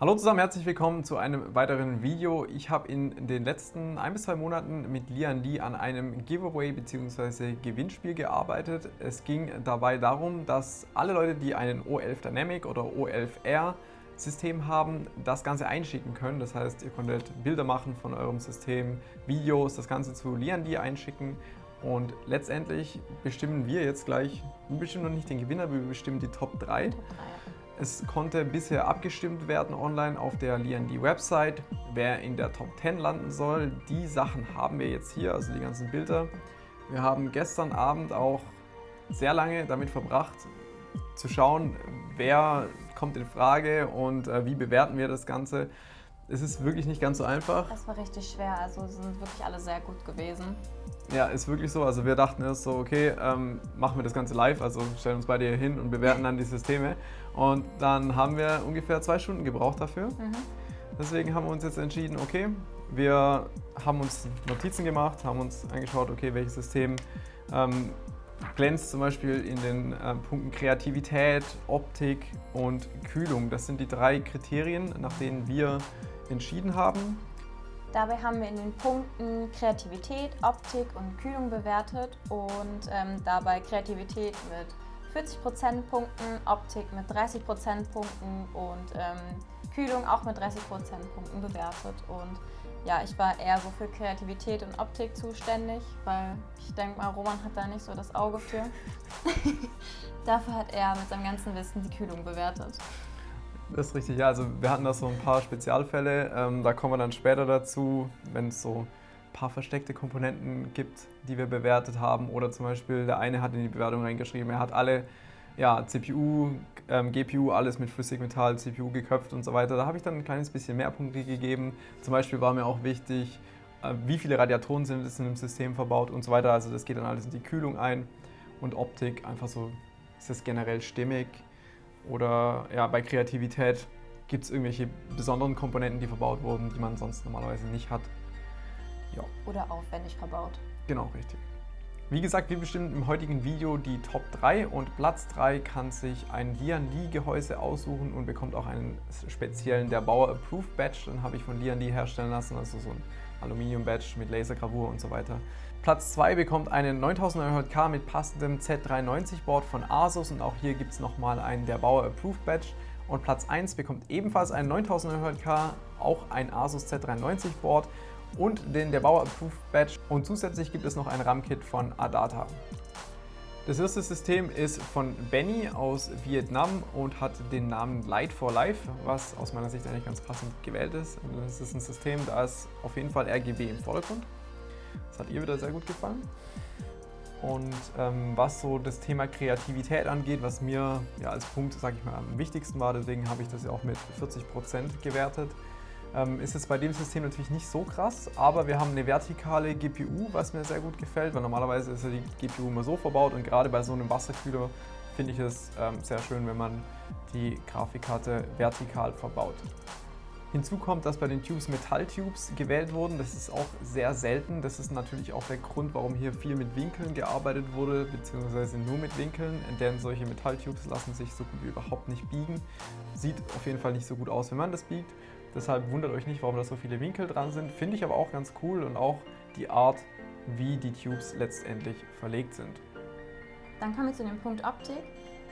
Hallo zusammen, herzlich willkommen zu einem weiteren Video. Ich habe in den letzten 1 bis 2 Monaten mit Lian Li an einem Giveaway bzw. Gewinnspiel gearbeitet. Es ging dabei darum, dass alle Leute, die einen O11 Dynamic oder O11R System haben, das Ganze einschicken können. Das heißt, ihr konntet Bilder machen von eurem System, Videos, das Ganze zu Lian Li einschicken. Und letztendlich bestimmen wir jetzt gleich, wir bestimmen noch nicht den Gewinner, wir bestimmen die Top 3. Es konnte bisher abgestimmt werden online auf der Lian Li Website, wer in der Top 10 landen soll. Die Sachen haben wir jetzt hier, also die ganzen Bilder. Wir haben gestern Abend auch sehr lange damit verbracht, zu schauen, wer kommt in Frage und wie bewerten wir das Ganze. Es ist wirklich nicht ganz so einfach. Es war richtig schwer, also sind wirklich alle sehr gut gewesen. Ja, ist wirklich so. Also wir dachten erst so, okay, machen wir das Ganze live, also stellen uns beide hier hin und bewerten dann die Systeme. Und dann haben wir ungefähr 2 Stunden gebraucht dafür. Deswegen haben wir uns jetzt entschieden, okay, wir haben uns Notizen gemacht, haben uns angeschaut, okay, welches System glänzt zum Beispiel in den Punkten Kreativität, Optik und Kühlung. Das sind die 3 Kriterien, nach denen wir entschieden haben. Dabei haben wir in den Punkten Kreativität, Optik und Kühlung bewertet und dabei Kreativität mit 40% Punkten, Optik mit 30% Punkten und Kühlung auch mit 30% Punkten bewertet. Und ja, ich war eher so für Kreativität und Optik zuständig, weil ich denke mal, Roman hat da nicht so das Auge für. Dafür hat er mit seinem ganzen Wissen die Kühlung bewertet. Das ist richtig, ja. Also wir hatten da so ein paar Spezialfälle, da kommen wir dann später dazu, wenn es so ein paar versteckte Komponenten gibt, die wir bewertet haben. Oder zum Beispiel der eine hat in die Bewertung reingeschrieben, er hat alle CPU, GPU, alles mit Flüssigmetall, CPU geköpft und so weiter. Da habe ich dann ein kleines bisschen mehr Punkte gegeben. Zum Beispiel war mir auch wichtig, wie viele Radiatoren sind in dem System verbaut und so weiter. Also das geht dann alles in die Kühlung ein. Und Optik, einfach so, ist das generell stimmig? Oder ja, bei Kreativität gibt es irgendwelche besonderen Komponenten, die verbaut wurden, die man sonst normalerweise nicht hat. Ja. Oder aufwendig verbaut. Genau, richtig. Wie gesagt, wir bestimmen im heutigen Video die Top 3 und Platz 3 kann sich ein Lian Li Gehäuse aussuchen und bekommt auch einen speziellen der Bauer Approved Badge. Den habe ich von Lian Li herstellen lassen, also so ein Aluminium Badge mit Lasergravur und so weiter. Platz 2 bekommt einen 9900K mit passendem Z390 Board von Asus und auch hier gibt es nochmal einen der Bauer Approved Badge. Und Platz 1 bekommt ebenfalls einen 9900K, auch ein Asus Z390 Board und den der Bauer Approved Badge. Und zusätzlich gibt es noch ein RAM-Kit von Adata. Das erste System ist von Benny aus Vietnam und hat den Namen Light for Life, was aus meiner Sicht eigentlich ganz passend gewählt ist. Das ist ein System, da ist auf jeden Fall RGB im Vordergrund. Das hat ihr wieder sehr gut gefallen. Und was so das Thema Kreativität angeht, was mir ja als Punkt, sage ich mal, am wichtigsten war, deswegen habe ich das ja auch mit 40% gewertet, ist es bei dem System natürlich nicht so krass, aber wir haben eine vertikale GPU, was mir sehr gut gefällt, weil normalerweise ist ja die GPU immer so verbaut und gerade bei so einem Wasserkühler finde ich es sehr schön, wenn man die Grafikkarte vertikal verbaut. Hinzu kommt, dass bei den Tubes Metalltubes gewählt wurden. Das ist auch sehr selten. Das ist natürlich auch der Grund, warum hier viel mit Winkeln gearbeitet wurde, beziehungsweise nur mit Winkeln, denn solche Metalltubes lassen sich so gut wie überhaupt nicht biegen. Sieht auf jeden Fall nicht so gut aus, wenn man das biegt. Deshalb wundert euch nicht, warum da so viele Winkel dran sind. Finde ich aber auch ganz cool und auch die Art, wie die Tubes letztendlich verlegt sind. Dann kommen wir zu dem Punkt Optik.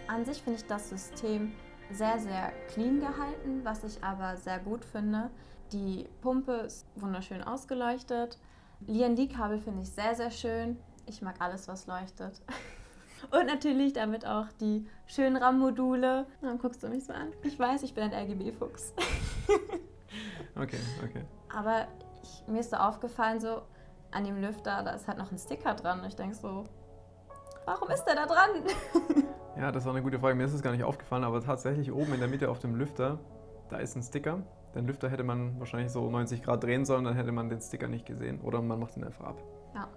An sich finde ich das System sehr, sehr clean gehalten, was ich aber sehr gut finde. Die Pumpe ist wunderschön ausgeleuchtet. Lian Li Kabel finde ich sehr, sehr schön. Ich mag alles, was leuchtet. Und natürlich damit auch die schönen RAM-Module. Dann guckst du mich so an. Ich weiß, ich bin ein RGB-Fuchs. Okay. Aber mir ist so aufgefallen, so an dem Lüfter, da ist halt noch ein Sticker dran. Und ich denke so, warum ist der da dran? Ja, das war eine gute Frage. Mir ist es gar nicht aufgefallen, aber tatsächlich oben in der Mitte auf dem Lüfter, da ist ein Sticker. Den Lüfter hätte man wahrscheinlich so 90 Grad drehen sollen, dann hätte man den Sticker nicht gesehen. Oder man macht ihn einfach ab. Ja.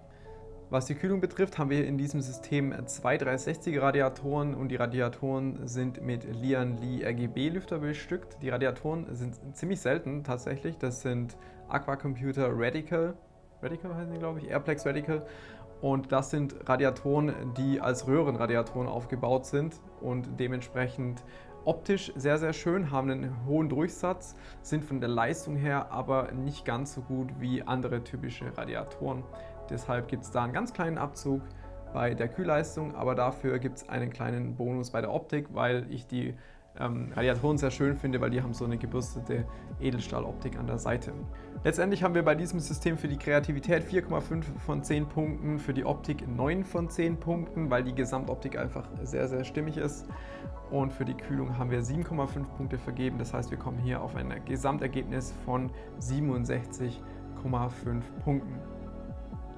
Was die Kühlung betrifft, haben wir in diesem System 2 360 Radiatoren und die Radiatoren sind mit Lian Li RGB-Lüfter bestückt. Die Radiatoren sind ziemlich selten tatsächlich. Das sind Aquacomputer Radical heißen die, glaube ich, Airplex Radical. Und das sind Radiatoren, die als Röhrenradiatoren aufgebaut sind und dementsprechend Optisch sehr, sehr schön, haben einen hohen Durchsatz, sind von der Leistung her aber nicht ganz so gut wie andere typische Radiatoren. Deshalb gibt es da einen ganz kleinen Abzug bei der Kühlleistung, aber dafür gibt es einen kleinen Bonus bei der Optik, weil ich die Radiatoren sehr schön finde, weil die haben so eine gebürstete Edelstahloptik an der Seite. Letztendlich haben wir bei diesem System für die Kreativität 4,5 von 10 Punkten, für die Optik 9 von 10 Punkten, weil die Gesamtoptik einfach sehr, sehr stimmig ist. Und für die Kühlung haben wir 7,5 Punkte vergeben, das heißt, wir kommen hier auf ein Gesamtergebnis von 67,5 Punkten.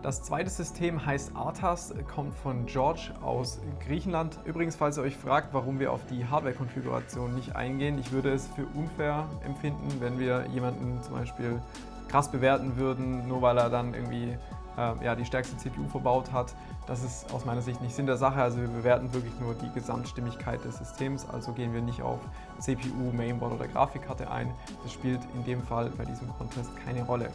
Das zweite System heißt Artas, kommt von George aus Griechenland. Übrigens, falls ihr euch fragt, warum wir auf die Hardware-Konfiguration nicht eingehen, ich würde es für unfair empfinden, wenn wir jemanden zum Beispiel krass bewerten würden, nur weil er dann irgendwie die stärkste CPU verbaut hat. Das ist aus meiner Sicht nicht Sinn der Sache. Also wir bewerten wirklich nur die Gesamtstimmigkeit des Systems. Also gehen wir nicht auf CPU, Mainboard oder Grafikkarte ein. Das spielt in dem Fall bei diesem Contest keine Rolle.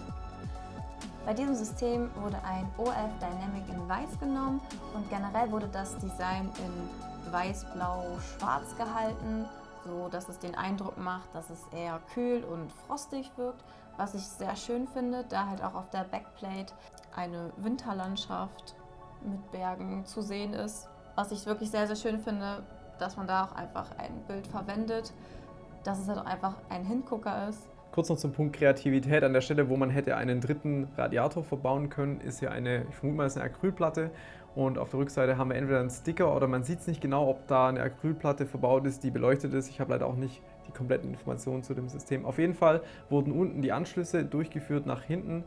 Bei diesem System wurde ein OLED Dynamic in Weiß genommen und generell wurde das Design in Weiß, Blau, Schwarz gehalten, so dass es den Eindruck macht, dass es eher kühl und frostig wirkt, was ich sehr schön finde, da halt auch auf der Backplate eine Winterlandschaft mit Bergen zu sehen ist. Was ich wirklich sehr, sehr schön finde, dass man da auch einfach ein Bild verwendet, dass es halt auch einfach ein Hingucker ist. Kurz noch zum Punkt Kreativität. An der Stelle, wo man hätte einen dritten Radiator verbauen können, ist hier ich vermute mal, es ist eine Acrylplatte. Und auf der Rückseite haben wir entweder einen Sticker oder man sieht es nicht genau, ob da eine Acrylplatte verbaut ist, die beleuchtet ist. Ich habe leider auch nicht die kompletten Informationen zu dem System. Auf jeden Fall wurden unten die Anschlüsse durchgeführt nach hinten.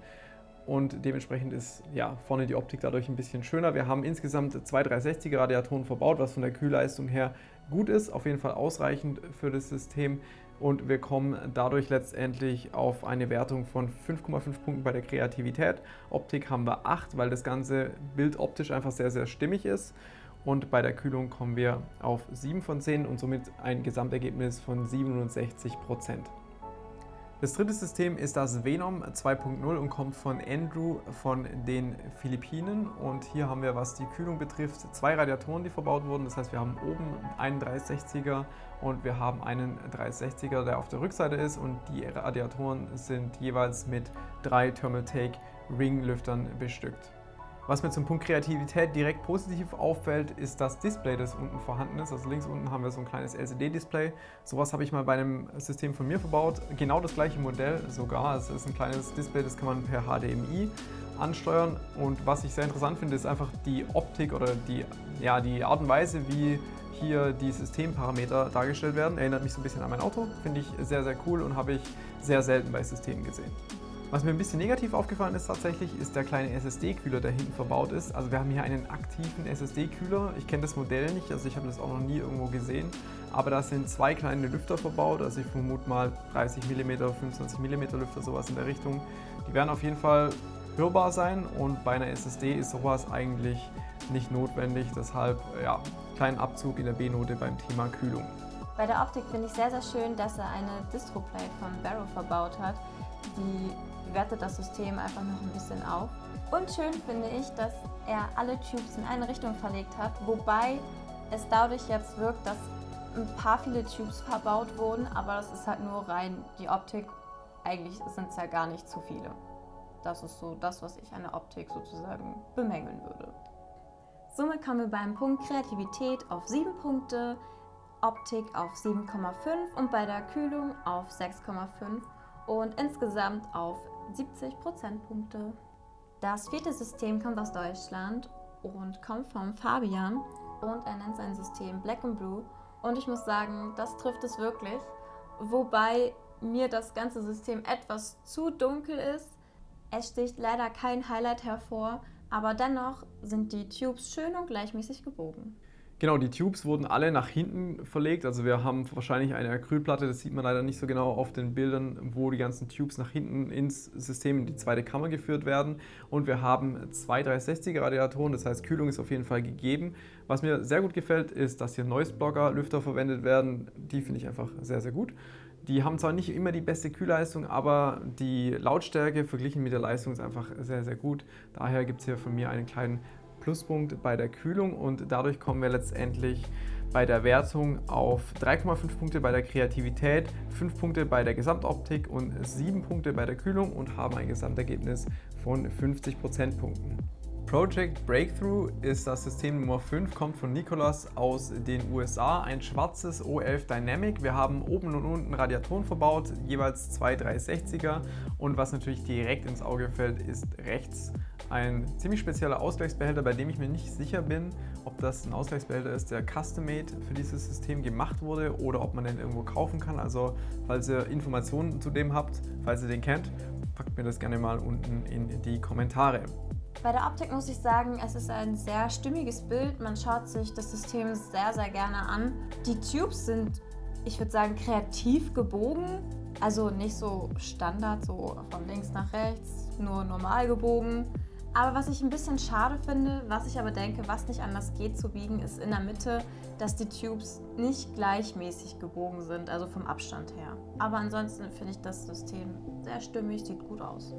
Und dementsprechend ist vorne die Optik dadurch ein bisschen schöner. Wir haben insgesamt zwei 360er Radiatoren verbaut, was von der Kühlleistung her gut ist, auf jeden Fall ausreichend für das System. Und wir kommen dadurch letztendlich auf eine Wertung von 5,5 Punkten bei der Kreativität. Optik haben wir 8, weil das ganze Bild optisch einfach sehr, sehr stimmig ist. Und bei der Kühlung kommen wir auf 7 von 10 und somit ein Gesamtergebnis von 67%. Das dritte System ist das Venom 2.0 und kommt von Andrew von den Philippinen. Und hier haben wir, was die Kühlung betrifft, zwei Radiatoren, die verbaut wurden. Das heißt, wir haben oben einen 360er und wir haben einen 360er, der auf der Rückseite ist. Und die Radiatoren sind jeweils mit 3 Thermaltake Ringlüftern bestückt. Was mir zum Punkt Kreativität direkt positiv auffällt, ist das Display, das unten vorhanden ist. Also links unten haben wir so ein kleines LCD-Display. Sowas habe ich mal bei einem System von mir verbaut. Genau das gleiche Modell sogar. Es ist ein kleines Display, das kann man per HDMI ansteuern. Und was ich sehr interessant finde, ist einfach die Optik oder die Art und Weise, wie hier die Systemparameter dargestellt werden. Erinnert mich so ein bisschen an mein Auto. Finde ich sehr, sehr cool und habe ich sehr selten bei Systemen gesehen. Was mir ein bisschen negativ aufgefallen ist tatsächlich, ist der kleine SSD-Kühler, der hinten verbaut ist. Also wir haben hier einen aktiven SSD-Kühler. Ich kenne das Modell nicht, also ich habe das auch noch nie irgendwo gesehen. Aber da sind zwei kleine Lüfter verbaut, also ich vermute mal 30 mm, 25 mm Lüfter, sowas in der Richtung. Die werden auf jeden Fall hörbar sein und bei einer SSD ist sowas eigentlich nicht notwendig. Deshalb kleinen Abzug in der B-Note beim Thema Kühlung. Bei der Optik finde ich sehr, sehr schön, dass er eine Distro-Plate von Barrow verbaut hat. Die wertet das System einfach noch ein bisschen auf. Und schön finde ich, dass er alle Tubes in eine Richtung verlegt hat, wobei es dadurch jetzt wirkt, dass ein paar viele Tubes verbaut wurden, aber das ist halt nur rein die Optik. Eigentlich sind es ja gar nicht zu viele. Das ist so das, was ich an der Optik sozusagen bemängeln würde. Somit kommen wir beim Punkt Kreativität auf 7 Punkte, Optik auf 7,5 und bei der Kühlung auf 6,5 und insgesamt auf 70 Prozentpunkte. Das vierte System kommt aus Deutschland und kommt von Fabian und er nennt sein System Black and Blue und ich muss sagen, das trifft es wirklich, wobei mir das ganze System etwas zu dunkel ist. Es sticht leider kein Highlight hervor, aber dennoch sind die Tubes schön und gleichmäßig gebogen. Genau, die Tubes wurden alle nach hinten verlegt, also wir haben wahrscheinlich eine Acrylplatte, das sieht man leider nicht so genau auf den Bildern, wo die ganzen Tubes nach hinten ins System, in die zweite Kammer geführt werden und wir haben zwei 360er Radiatoren, das heißt Kühlung ist auf jeden Fall gegeben. Was mir sehr gut gefällt, ist, dass hier Noise Blocker Lüfter verwendet werden, die finde ich einfach sehr, sehr gut. Die haben zwar nicht immer die beste Kühlleistung, aber die Lautstärke verglichen mit der Leistung ist einfach sehr, sehr gut. Daher gibt es hier von mir einen kleinen Pluspunkt bei der Kühlung und dadurch kommen wir letztendlich bei der Wertung auf 3,5 Punkte bei der Kreativität, 5 Punkte bei der Gesamtoptik und 7 Punkte bei der Kühlung und haben ein Gesamtergebnis von 50 Prozentpunkten. Project Breakthrough ist das System Nummer 5, kommt von Nicholas aus den USA, ein schwarzes O11 Dynamic. Wir haben oben und unten Radiatoren verbaut, jeweils zwei 360er, und was natürlich direkt ins Auge fällt, ist rechts ein ziemlich spezieller Ausgleichsbehälter, bei dem ich mir nicht sicher bin, ob das ein Ausgleichsbehälter ist, der custom-made für dieses System gemacht wurde oder ob man den irgendwo kaufen kann. Also falls ihr Informationen zu dem habt, falls ihr den kennt, packt mir das gerne mal unten in die Kommentare. Bei der Optik muss ich sagen, es ist ein sehr stimmiges Bild. Man schaut sich das System sehr, sehr gerne an. Die Tubes sind, ich würde sagen, kreativ gebogen. Also nicht so Standard, so von links nach rechts, nur normal gebogen. Aber was ich ein bisschen schade finde, was ich aber denke, was nicht anders geht zu biegen, ist in der Mitte, dass die Tubes nicht gleichmäßig gebogen sind, also vom Abstand her. Aber ansonsten finde ich das System sehr stimmig, sieht gut aus.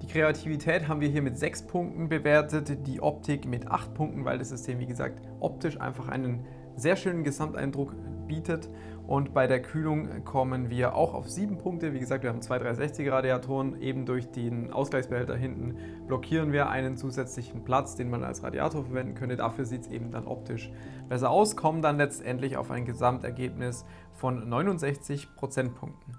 Die Kreativität haben wir hier mit 6 Punkten bewertet, die Optik mit 8 Punkten, weil das System, wie gesagt, optisch einfach einen sehr schönen Gesamteindruck bietet. Und bei der Kühlung kommen wir auch auf 7 Punkte. Wie gesagt, wir haben zwei 360er Radiatoren. Eben durch den Ausgleichsbehälter hinten blockieren wir einen zusätzlichen Platz, den man als Radiator verwenden könnte. Dafür sieht es eben dann optisch besser aus, kommen dann letztendlich auf ein Gesamtergebnis von 69 Prozentpunkten.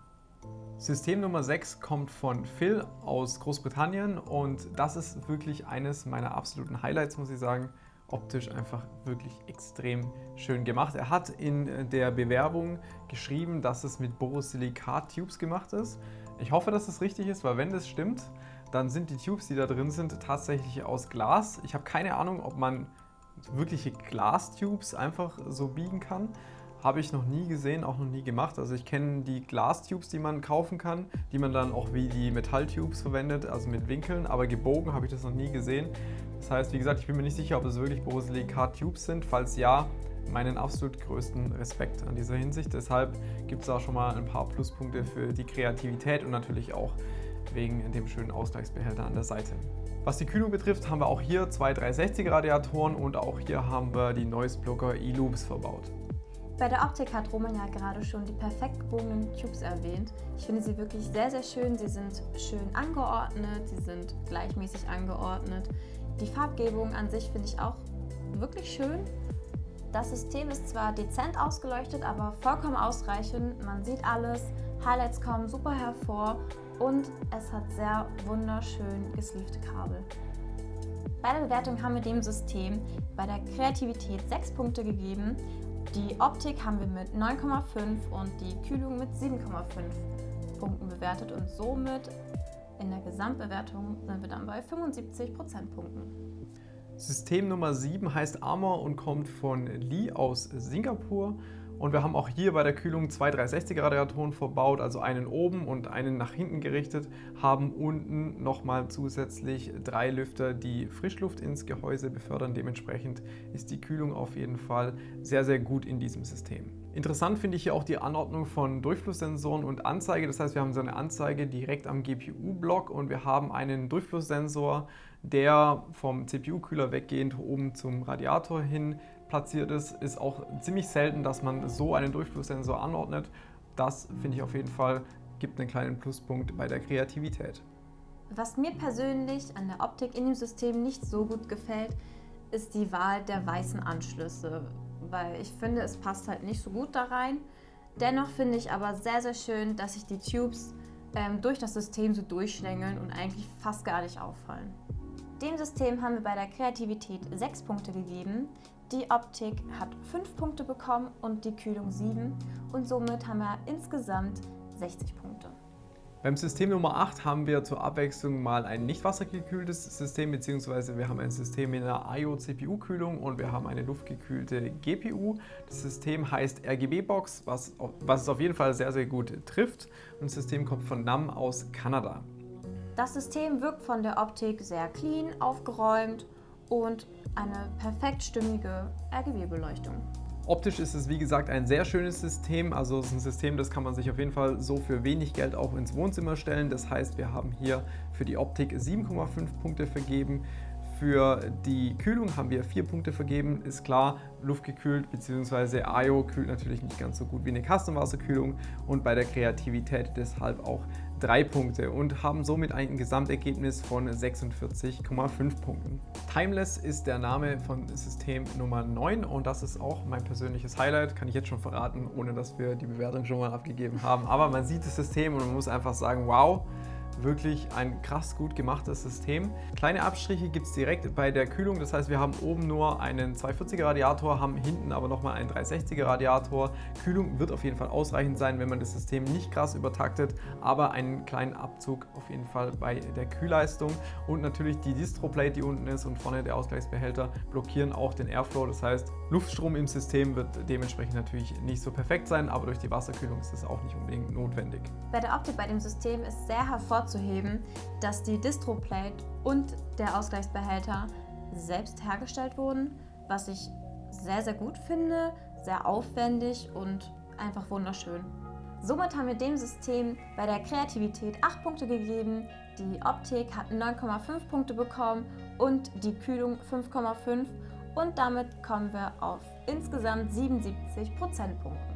System Nummer 6 kommt von Phil aus Großbritannien und das ist wirklich eines meiner absoluten Highlights, muss ich sagen. Optisch einfach wirklich extrem schön gemacht. Er hat in der Bewerbung geschrieben, dass es mit Borosilikat-Tubes gemacht ist. Ich hoffe, dass das richtig ist, weil wenn das stimmt, dann sind die Tubes, die da drin sind, tatsächlich aus Glas. Ich habe keine Ahnung, ob man wirkliche Glastubes einfach so biegen kann. Habe ich noch nie gesehen, auch noch nie gemacht. Also ich kenne die Glastubes, die man kaufen kann, die man dann auch wie die Metalltubes verwendet, also mit Winkeln, aber gebogen habe ich das noch nie gesehen. Das heißt, wie gesagt, ich bin mir nicht sicher, ob es wirklich Borosilikat-Tubes sind. Falls ja, meinen absolut größten Respekt an dieser Hinsicht. Deshalb gibt es da schon mal ein paar Pluspunkte für die Kreativität und natürlich auch wegen dem schönen Ausgleichsbehälter an der Seite. Was die Kühlung betrifft, haben wir auch hier zwei 360er Radiatoren und auch hier haben wir die Noise Blocker E-Loops verbaut. Bei der Optik hat Roman ja gerade schon die perfekt gebogenen Tubes erwähnt. Ich finde sie wirklich sehr, sehr schön. Sie sind schön angeordnet, sie sind gleichmäßig angeordnet. Die Farbgebung an sich finde ich auch wirklich schön. Das System ist zwar dezent ausgeleuchtet, aber vollkommen ausreichend. Man sieht alles, Highlights kommen super hervor und es hat sehr wunderschön gesleevte Kabel. Bei der Bewertung haben wir dem System bei der Kreativität 6 Punkte gegeben. Die Optik haben wir mit 9,5 und die Kühlung mit 7,5 Punkten bewertet und somit in der Gesamtbewertung sind wir dann bei 75 Prozentpunkten. System Nummer 7 heißt Armor und kommt von Lee aus Singapur. Und wir haben auch hier bei der Kühlung zwei 360er Radiatoren verbaut, also einen oben und einen nach hinten gerichtet, haben unten nochmal zusätzlich 3 Lüfter, die Frischluft ins Gehäuse befördern. Dementsprechend ist die Kühlung auf jeden Fall sehr, sehr gut in diesem System. Interessant finde ich hier auch die Anordnung von Durchflusssensoren und Anzeige. Das heißt, wir haben so eine Anzeige direkt am GPU-Block und wir haben einen Durchflusssensor, der vom CPU-Kühler weggehend oben zum Radiator hin platziert ist. Ist auch ziemlich selten, dass man so einen Durchflusssensor anordnet. Das finde ich auf jeden Fall, gibt einen kleinen Pluspunkt bei der Kreativität. Was mir persönlich an der Optik in dem System nicht so gut gefällt, ist die Wahl der weißen Anschlüsse, weil ich finde, es passt halt nicht so gut da rein. Dennoch finde ich aber sehr, sehr schön, dass sich die Tubes durch das System so durchschlängeln und eigentlich fast gar nicht auffallen. Dem System haben wir bei der Kreativität 6 Punkte gegeben. Die Optik hat 5 Punkte bekommen und die Kühlung 7 und somit haben wir insgesamt 60 Punkte. Beim System Nummer 8 haben wir zur Abwechslung mal ein nicht wassergekühltes System, beziehungsweise wir haben ein System mit einer IO-CPU-Kühlung und wir haben eine luftgekühlte GPU. Das System heißt RGB-Box, was es auf jeden Fall sehr, sehr gut trifft. Und das System kommt von NAM aus Kanada. Das System wirkt von der Optik sehr clean, aufgeräumt und eine perfekt stimmige RGB-Beleuchtung. Optisch ist es, wie gesagt, ein sehr schönes System. Also es ist ein System, das kann man sich auf jeden Fall so für wenig Geld auch ins Wohnzimmer stellen. Das heißt, wir haben hier für die Optik 7,5 Punkte vergeben. Für die Kühlung haben wir 4 Punkte vergeben, ist klar, luftgekühlt bzw. AYO kühlt natürlich nicht ganz so gut wie eine Custom-Wasserkühlung und bei der Kreativität deshalb auch 3 Punkte und haben somit ein Gesamtergebnis von 46,5 Punkten. Timeless ist der Name von System Nummer 9 und das ist auch mein persönliches Highlight, kann ich jetzt schon verraten, ohne dass wir die Bewertung schon mal abgegeben haben. Aber man sieht das System und man muss einfach sagen, wow, wirklich ein krass gut gemachtes System. Kleine Abstriche gibt es direkt bei der Kühlung, das heißt wir haben oben nur einen 240er Radiator, haben hinten aber nochmal einen 360er Radiator. Kühlung wird auf jeden Fall ausreichend sein, wenn man das System nicht krass übertaktet, aber einen kleinen Abzug auf jeden Fall bei der Kühlleistung. Und natürlich die Distroplate, die unten ist und vorne der Ausgleichsbehälter blockieren auch den Airflow, das heißt Luftstrom im System wird dementsprechend natürlich nicht so perfekt sein, aber durch die Wasserkühlung ist das auch nicht unbedingt notwendig. Bei der Optik bei dem System ist sehr hervorzuheben, dass die Distroplate und der Ausgleichsbehälter selbst hergestellt wurden, was ich sehr, sehr gut finde, sehr aufwendig und einfach wunderschön. Somit haben wir dem System bei der Kreativität 8 Punkte gegeben, die Optik hat 9,5 Punkte bekommen und die Kühlung 5,5 und damit kommen wir auf insgesamt 77 Prozentpunkten.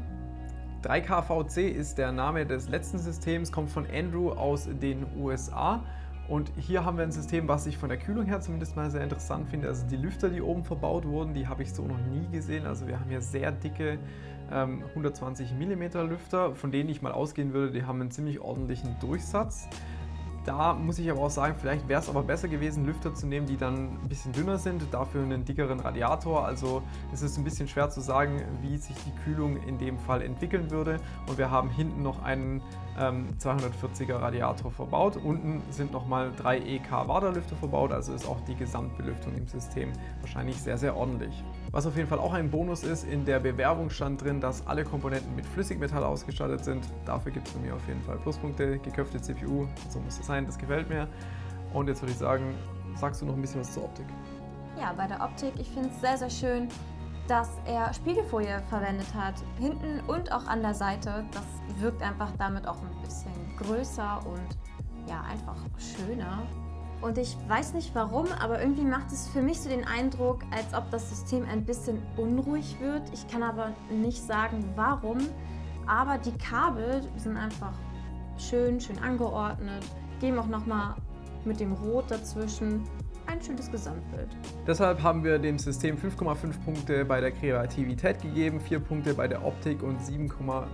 3KVC ist der Name des letzten Systems, kommt von Andrew aus den USA. Und hier haben wir ein System, was ich von der Kühlung her zumindest mal sehr interessant finde. Also die Lüfter, die oben verbaut wurden, die habe ich so noch nie gesehen. Also wir haben hier sehr dicke 120 mm Lüfter, von denen ich mal ausgehen würde, die haben einen ziemlich ordentlichen Durchsatz. Da muss ich aber auch sagen, vielleicht wäre es aber besser gewesen, Lüfter zu nehmen, die dann ein bisschen dünner sind, dafür einen dickeren Radiator. Also es ist ein bisschen schwer zu sagen, wie sich die Kühlung in dem Fall entwickeln würde. Und wir haben hinten noch einen 240er Radiator verbaut. Unten sind nochmal 3 EK Waderlüfter verbaut, also ist auch die Gesamtbelüftung im System wahrscheinlich sehr, sehr ordentlich. Was auf jeden Fall auch ein Bonus ist, in der Bewerbung stand drin, dass alle Komponenten mit Flüssigmetall ausgestattet sind. Dafür gibt es von mir auf jeden Fall Pluspunkte. Geköpfte CPU, so muss es sein, das gefällt mir. Und jetzt würde ich sagen, sagst du noch ein bisschen was zur Optik? Ja, bei der Optik, ich finde es sehr, sehr schön, dass er Spiegelfolie verwendet hat, hinten und auch an der Seite. Das wirkt einfach damit auch ein bisschen größer und ja, einfach schöner. Und ich weiß nicht warum, aber irgendwie macht es für mich so den Eindruck, als ob das System ein bisschen unruhig wird. Ich kann aber nicht sagen, warum. Aber die Kabel sind einfach schön angeordnet, geben auch nochmal mit dem Rot dazwischen ein schönes Gesamtbild. Deshalb haben wir dem System 5,5 Punkte bei der Kreativität gegeben, 4 Punkte bei der Optik und 7,5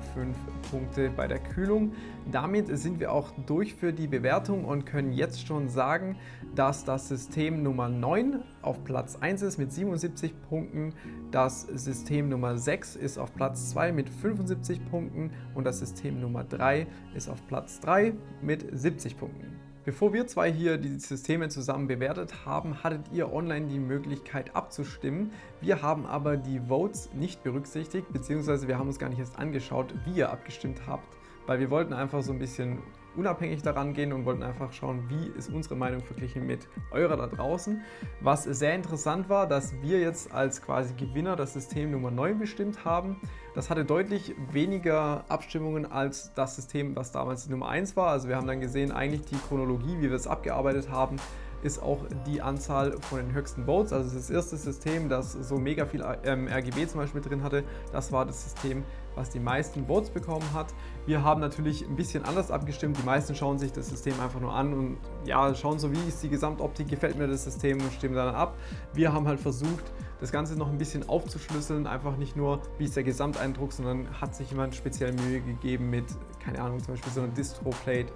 Punkte bei der Kühlung. Damit sind wir auch durch für die Bewertung und können jetzt schon sagen, dass das System Nummer 9 auf Platz 1 ist mit 77 Punkten, das System Nummer 6 ist auf Platz 2 mit 75 Punkten und das System Nummer 3 ist auf Platz 3 mit 70 Punkten. Bevor wir zwei hier die Systeme zusammen bewertet haben, hattet ihr online die Möglichkeit abzustimmen. Wir haben aber die Votes nicht berücksichtigt, beziehungsweise wir haben uns gar nicht erst angeschaut, wie ihr abgestimmt habt, weil wir wollten einfach so ein bisschen unabhängig daran gehen und wollten einfach schauen, wie ist unsere Meinung verglichen mit eurer da draußen. Was sehr interessant war, dass wir jetzt als quasi Gewinner das System Nummer 9 bestimmt haben. Das hatte deutlich weniger Abstimmungen als das System, was damals Nummer 1 war. Also wir haben dann gesehen, eigentlich die Chronologie, wie wir es abgearbeitet haben, ist auch die Anzahl von den höchsten Votes. Also das erste System, das so mega viel RGB zum Beispiel drin hatte, das war das System, was die meisten Votes bekommen hat. Wir haben natürlich ein bisschen anders abgestimmt. Die meisten schauen sich das System einfach nur an und ja, schauen so, wie ist die Gesamtoptik, gefällt mir das System und stimmen dann ab. Wir haben halt versucht, das Ganze noch ein bisschen aufzuschlüsseln, einfach nicht nur, wie ist der Gesamteindruck, sondern hat sich jemand speziell Mühe gegeben mit, keine Ahnung, zum Beispiel so einer Distroplate,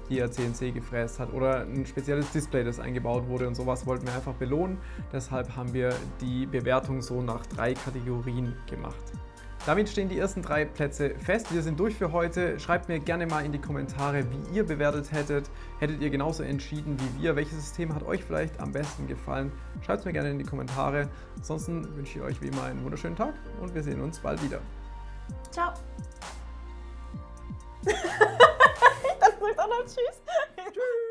die er CNC gefräst hat oder ein spezielles Display, das eingebaut wurde und sowas wollten wir einfach belohnen. Deshalb haben wir die Bewertung so nach 3 Kategorien gemacht. Damit stehen die ersten 3 Plätze fest. Wir sind durch für heute. Schreibt mir gerne mal in die Kommentare, wie ihr bewertet hättet. Hättet ihr genauso entschieden wie wir? Welches System hat euch vielleicht am besten gefallen? Schreibt es mir gerne in die Kommentare. Ansonsten wünsche ich euch wie immer einen wunderschönen Tag und wir sehen uns bald wieder. Ciao. Ich dachte, du sagst auch noch Tschüss. Tschüss.